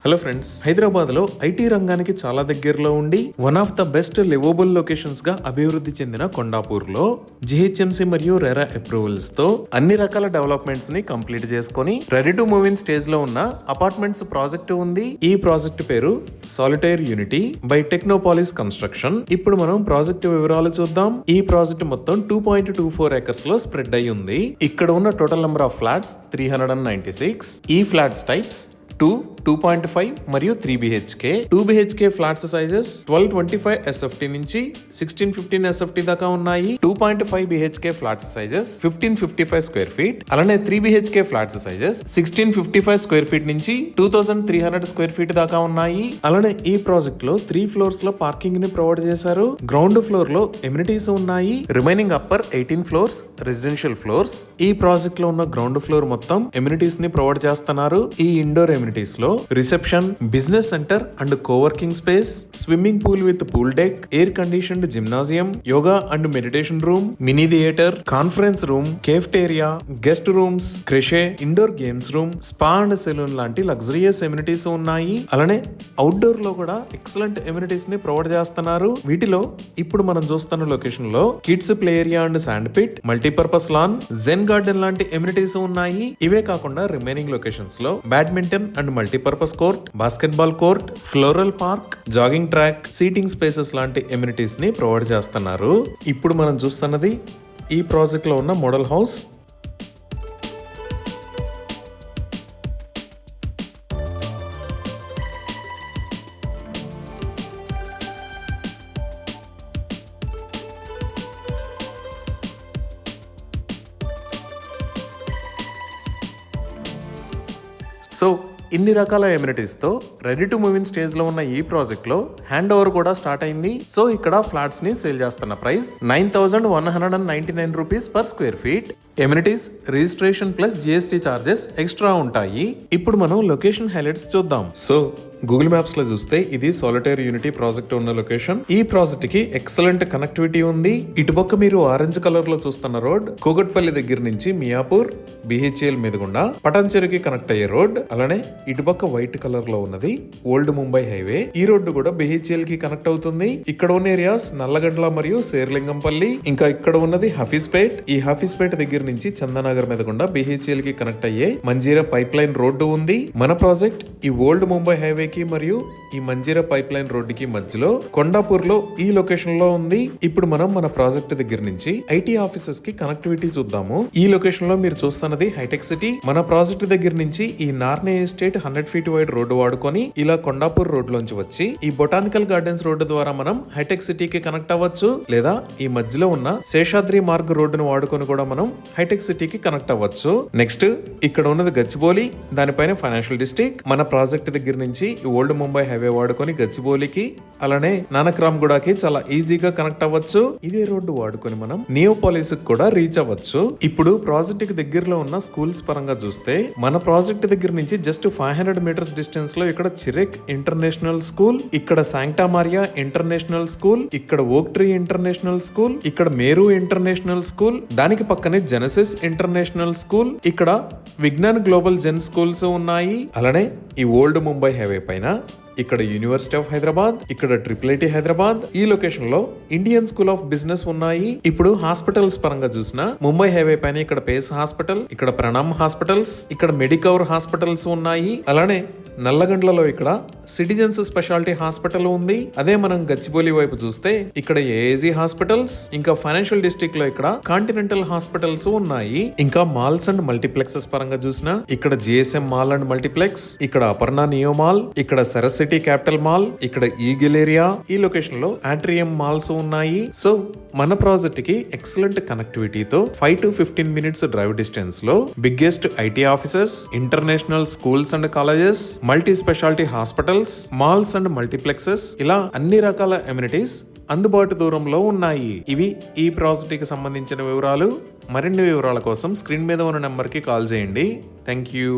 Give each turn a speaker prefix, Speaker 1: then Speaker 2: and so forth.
Speaker 1: Hello friends, Hyderabad లో IT రంగానికి చాలా దగ్గరలో ఉండి one of the best liveable locations గా అభివృద్ధి చెందిన కొండాపూర్ లో జిహెచ్ఎంసి మరియు రెరా అప్రూవల్స్ తో అన్ని రకాల డెవలప్మెంట్స్ ని కంప్లీట్ చేసుకొని ready to move in stage లో ఉన్న అపార్ట్మెంట్స్ ప్రాజెక్ట్ ఉంది. ఈ ప్రాజెక్ట్ పేరు సాలిటైర్ యూనిటీ బై టెక్నోపాలిస్ కన్స్ట్రక్షన్. ఇప్పుడు మనం ప్రాజెక్ట్ వివరాలు చూద్దాం. ఈ ప్రాజెక్ట్ మొత్తం 2.24 ఎకర్స్ లో స్ప్రెడ్ అయి ఉంది. ఇక్కడ ఉన్న టోటల్ నెంబర్ ఆఫ్ ఫ్లాట్స్ 396. ఈ ఫ్లాట్స్ టైప్స్ 2.5 మరియు 3 BHK. 2 BHK flats sizes 1225 SFT నుంచి 1615 SFT దాకా ఉన్నాయి. 2.5 BHK flats sizes 1555 square feet. అలానే 3 BHK flats sizes 1655 square feet నుంచి 2300 స్క్వేర్ ఫీట్ దాకా ఉన్నాయి. అలానే ఈ ప్రాజెక్ట్ లో 3 ఫ్లోర్స్ లో పార్కింగ్ ని ప్రొవైడ్ చేశారు. గ్రౌండ్ ఫ్లోర్ లో ఎమ్యూనిటీస్ ఉన్నాయి. Remaining upper 18 floors residential floors. ఈ ప్రాజెక్ట్ లో ఉన్న గ్రౌండ్ ఫ్లోర్ మొత్తం ఎమ్యూనిటీస్ ని ప్రొవైడ్ చేస్తున్నారు. ఈ ఇండోర్ ఎమ్యూనిటీస్ లో reception, business centre and coworking space, swimming pool with pool deck, air conditioned gymnasium, yoga and meditation room, mini theatre, conference room, cafeteria, guest rooms, creche, indoor games room, spa and salon లాంటి luxurious amenities ఉన్నాయి. అలానే outdoor లో కూడా excellent amenities ని provide చేస్తున్నారు. వీటిలో ఇప్పుడు మనం చూస్తున్న లొకేషన్ లో kids play area and sand pit, multipurpose lawn, zen garden లాంటి ఎమ్యూనిటీస్ ఉన్నాయి. ఇవే కాకుండా రిమైనింగ్ లొకేషన్స్ లో badminton and multipurpose court, basketball court, floral park, jogging track, seating spaces లాంటి ఎమ్యూనిటీస్ ని ప్రొవైడ్ చేస్తున్నారు. ఇప్పుడు మనం చూస్తున్నది ఈ ప్రాజెక్ట్ లో ఉన్న మోడల్ హౌస్. సో ఇన్ని రకాల ఎమ్యూనిటీస్ తో ready to move in stage లో ఉన్న ఈ ప్రాజెక్ట్ లో హ్యాండ్ ఓవర్ కూడా స్టార్ట్ అయింది. సో ఇక్కడ ఫ్లాట్స్ ని సేల్ చేస్తున్న price 9199 rupees per square feet. Amenities, registration plus GST charges extra ఉంటాయి. ఇప్పుడు మనం లొకేషన్ హైలైట్స్ చూద్దాం. సో గూగుల్ మ్యాప్స్ లో చూస్తే ఇది సాలిటైర్ యూనిటీ ప్రాజెక్ట్ ఉన్న లొకేషన్. ఈ ప్రాజెక్ట్ కి ఎక్సలెంట్ కనెక్టివిటీ ఉంది. ఇటుపక్క మీరు ఆరెంజ్ కలర్ లో చూస్తున్న రోడ్ కూకట్పల్లి దగ్గర నుంచి మియాపూర్ BHEL మీదుగుండా పటాన్చెరుకి కనెక్ట్ అయ్యే రోడ్. అలానే ఇటుపక్క వైట్ కలర్ లో ఉన్నది ఓల్డ్ ముంబై హైవే. ఈ రోడ్డు కూడా BHEL కి కనెక్ట్ అవుతుంది. ఇక్కడ ఉన్న ఏరియాస్ నల్లగండ్ల మరియు శేర్లింగంపల్లి. ఇంకా ఇక్కడ ఉన్నది హఫీస్పేట్. ఈ హఫీస్పేట్ దగ్గర నుంచి చందానగర్ మీదగుండా BHEL కి కనెక్ట్ అయ్యే మంజీరా పైప్ లైన్ రోడ్డు ఉంది. మన ప్రాజెక్ట్ ఈ ఓల్డ్ ముంబై హైవే మరియు ఈ మంజీరా పైప్ లైన్ రోడ్డుకి మధ్యలో కొండాపూర్ లో ఈ లొకేషన్ లో ఉంది. ఇప్పుడు మనం మన ప్రాజెక్ట్ దగ్గర నుంచి ఐటీ ఆఫీసెస్ కి కనెక్టివిటీ చూద్దాము. ఈ లొకేషన్ లో మీరు చూస్తున్నది హైటెక్ సిటీ. మన ప్రాజెక్ట్ దగ్గర నుంచి ఈ Narne estate 100 feet wide road వాడుకొని ఇలా కొండాపూర్ రోడ్ లోంచి వచ్చి ఈ బొటానికల్ గార్డెన్స్ రోడ్డు ద్వారా మనం హైటెక్ సిటీకి కనెక్ట్ అవ్వచ్చు. లేదా ఈ మధ్యలో ఉన్న శేషాద్రి మార్గ్ రోడ్డును వాడుకొని కూడా మనం హైటెక్ సిటీకి కనెక్ట్ అవ్వచ్చు. నెక్స్ట్ ఇక్కడ ఉన్నది గచ్చిబౌలి, దానిపైన ఫైనాన్షియల్ డిస్ట్రిక్ట్. మన ప్రాజెక్ట్ దగ్గర నుంచి ఓల్డ్ ముంబై హైవే వాడుకొని గచ్చిబౌలికి అలానే నానక్రామ్గూడకి చాలా ఈజీగా కనెక్ట్ అవ్వచ్చు. ఇదే రోడ్డు వాడుకొని మనం నియోపాలిస్ కూడా రీచ్ అవ్వచ్చు. ఇప్పుడు ప్రాజెక్ట్ కి దగ్గరలో ఉన్న స్కూల్స్ పరంగా చూస్తే మన ప్రాజెక్ట్ దగ్గర నుంచి జస్ట్ 500 మీటర్స్ డిస్టెన్స్ లో ఇక్కడ చిరెక్ ఇంటర్నేషనల్ స్కూల్, ఇక్కడ శాంటా మారియా ఇంటర్నేషనల్ స్కూల్, ఇక్కడ ఓక్ ట్రీ ఇంటర్నేషనల్ స్కూల్, ఇక్కడ మేరు ఇంటర్నేషనల్ స్కూల్, దానికి పక్కనే జెనసిస్ ఇంటర్నేషనల్ స్కూల్, ఇక్కడ విజ్ఞాన్ గ్లోబల్ జెన్ స్కూల్స్ ఉన్నాయి. అలానే ఈ ఓల్డ్ ముంబై హైవే పైన ఇక్కడ యూనివర్సిటీ ఆఫ్ హైదరాబాద్, ఇక్కడ IIIT హైదరాబాద్. ఈ లొకేషన్ లో ఇండియన్ స్కూల్ ఆఫ్ బిజినెస్ ఉన్నాయి. ఇప్పుడు హాస్పిటల్స్ పరంగా చూసిన ముంబై హైవే పైన ఇక్కడ పేస్ హాస్పిటల్, ఇక్కడ ప్రణామ్ హాస్పిటల్స్, ఇక్కడ మెడికవర్ హాస్పిటల్స్ ఉన్నాయి. అలానే నల్లగండ్లలో ఇక్కడ సిటిజన్స్ స్పెషాలిటీ హాస్పిటల్ ఉంది. అదే మనం గచ్చిబౌలి వైపు చూస్తే ఇక్కడ AAG హాస్పిటల్స్, ఇంకా ఫైనాన్షియల్ డిస్ట్రిక్ట్ లో ఇక్కడ కాంటినెంటల్ హాస్పిటల్స్ ఉన్నాయి. ఇంకా మాల్స్ అండ్ మల్టీప్లెక్సెస్ పరంగా చూసిన ఇక్కడ GSM మాల్ అండ్ మల్టీప్లెక్స్, ఇక్కడ అపర్ణ నియో మాల్, ఇక్కడ సరస్సిటీ క్యాపిటల్ మాల్, ఇక్కడ ఈగిల్ ఏరియా. ఈ లొకేషన్ లో ఆట్రియం మాల్స్ ఉన్నాయి. సో మన ప్రాజెక్ట్ కి ఎక్సలెంట్ కనెక్టివిటీతో 5 to 15 మినిట్స్ డ్రైవ్ డిస్టెన్స్ లో biggest IT offices, international schools and colleges, multi speciality hospitals, malls and multiplexes, ఇలా అన్ని రకాల ఎమ్యూనిటీస్ అందుబాటు దూరంలో ఉన్నాయి. ఇవి ఈ ప్రాజెక్ట్ కి సంబంధించిన వివరాలు. మరిన్ని వివరాల కోసం స్క్రీన్ మీద ఉన్న నెంబర్ కి కాల్ చేయండి. Thank you.